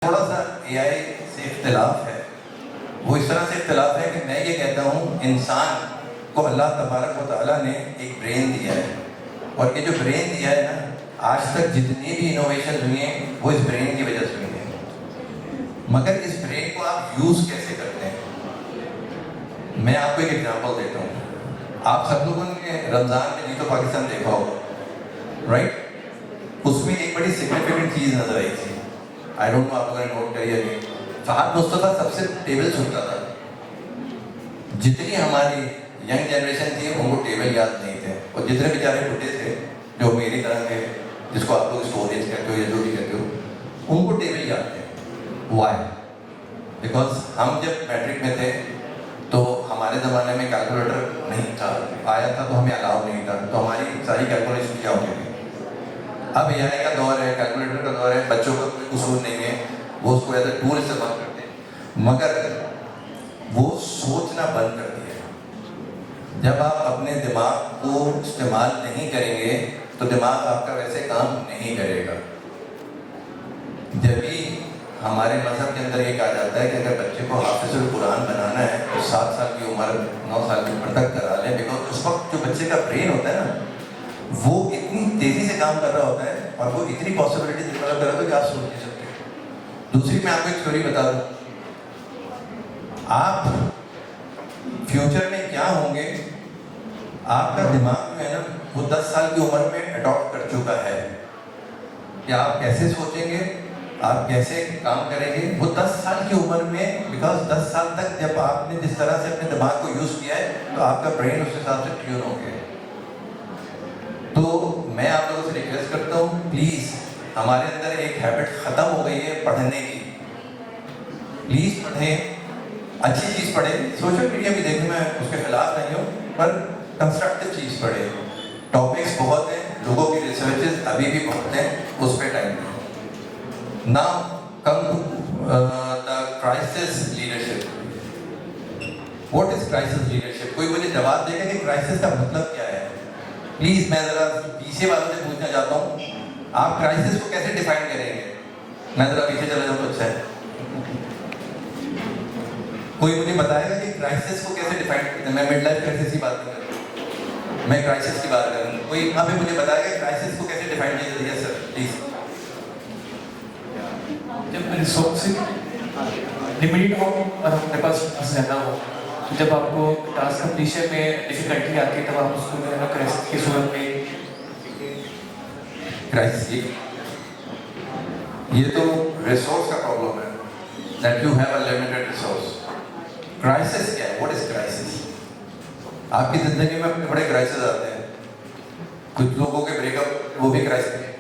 थोड़ा सा एआई से इख्तिलाफ है। वो इस तरह से इख्तिलाफ है कि मैं ये कहता हूँ इंसान को अल्लाह तबारक व तआला ने एक ब्रेन दिया है, और ये जो ब्रेन दिया है ना, आज तक जितनी भी इनोवेशन हुई हैं वो इस ब्रेन की वजह से हुई हैं। मगर इस ब्रेन को आप यूज़ कैसे करते हैं? मैं आपको एक एग्जांपल देता हूँ। आप सब लोगों ने रमज़ान में जीतो पाकिस्तान देखा होगा, राइट? उसमें एक बड़ी सिग्निफिकेंट चीज़ नजर आई थी। आई डोंट नो आप लोगों ने नोट करी है कि फहद मुस्तफा सबसे टेबल सुनता था। जितनी हमारी यंग जनरेशन थी उनको टेबल याद नहीं थे, और जितने बेचारे बुढ़े थे जो मेरी तरह के, जिसको आप लोग स्टोरेज कहते हो या जो भी कहते हो, उनको टेबल याद थे। वाई? बिकॉज हम जब मैट्रिक में थे तो हमारे ज़माने में कैलकुलेटर नहीं था, आया था तो हमें अलाउ नहीं था, तो हमारी सारी कैलकुलेशन क्या होती थी। अब एआई का दौर है, कैलकुलेटर का दौर है, बच्चों का कोई कसूर नहीं है, वो उसको एज ए टूल इस्तेमाल करते हैं, मगर वो सोचना बंद कर दिया है। जब आप अपने दिमाग को इस्तेमाल नहीं करेंगे तो दिमाग आपका वैसे काम नहीं करेगा। जब भी हमारे मज़हब के अंदर ये कहा जाता है कि अगर बच्चे को हाफिज़ुल कुरान बनाना है तो 7 साल की उम्र 9 साल की उम्र तक करा लें, बिकॉज उस वक्त जो बच्चे का ब्रेन होता है ना, वो इतनी तेज़ी से काम कर रहा होता है और वो इतनी पॉसिबिलिटी डेवलप कर रहा होता है कि आप सोच नहीं सकते। दूसरी मैं आपको एक स्टोरी बता दूँ, आप फ्यूचर में क्या होंगे, आपका दिमाग जो है ना वो 10 साल की उम्र में अडॉप्ट कर चुका है कि आप कैसे सोचेंगे, आप कैसे काम करेंगे, वो 10 साल की उम्र में। बिकॉज 10 साल तक जब आपने जिस तरह से अपने दिमाग को यूज़ किया है तो आपका ब्रेन उस हिसाब से ट्यून हो गया है। तो मैं आप लोगों से रिक्वेस्ट करता हूँ, प्लीज़, हमारे अंदर एक हैबिट ख़त्म हो गई है पढ़ने की। प्लीज़ पढ़ें, अच्छी चीज़ पढ़ें। सोशल मीडिया भी देखने में उसके खिलाफ नहीं हूँ, पर कंस्ट्रक्टिव चीज़ पढ़ें। टॉपिक्स बहुत हैं, लोगों की रिसर्चेज अभी भी बहुत हैं, उस पर टाइम दें। Now come to the crisis leadership. What is crisis leadership? कोई मुझे जवाब देगा कि क्राइसिस का मतलब क्या है? प्लीज़ मैं ज़रा पीछे वालों से पूछना चाहता हूँ, आप क्राइसिस को कैसे डिफाइन करेंगे? मैं ज़रा पीछे चला जाऊँ तो अच्छा है। कोई मुझे बताएगा कि क्राइसिस को कैसे डिफाइन करते हैं? मैं मिड लाइफ क्राइसिस की बात नहीं कर रहा, मैं क्राइसिस की बात कर रहा हूँ। कोई यहाँ पे मुझे बताएगा क्राइसिस को कैसे डिफाइन किया जाता है? Sir please. जब रिसोर्स लिमिटेड हो और हमारे पास ज़्यादा हो, तो जब आपको टास्क कंप्लीशन में डिफिकल्टी आती है तब आप उसको जो है ना क्राइसिस की सूरत में क्राइसिस, ये तो रिसोर्स का प्रॉब्लम है, that you have a limited resource. Crisis क्या है? What is crisis? आपकी जिंदगी में अपने बड़े क्राइसिस आते हैं, कुछ लोगों के ब्रेकअप वो भी क्राइसिस है,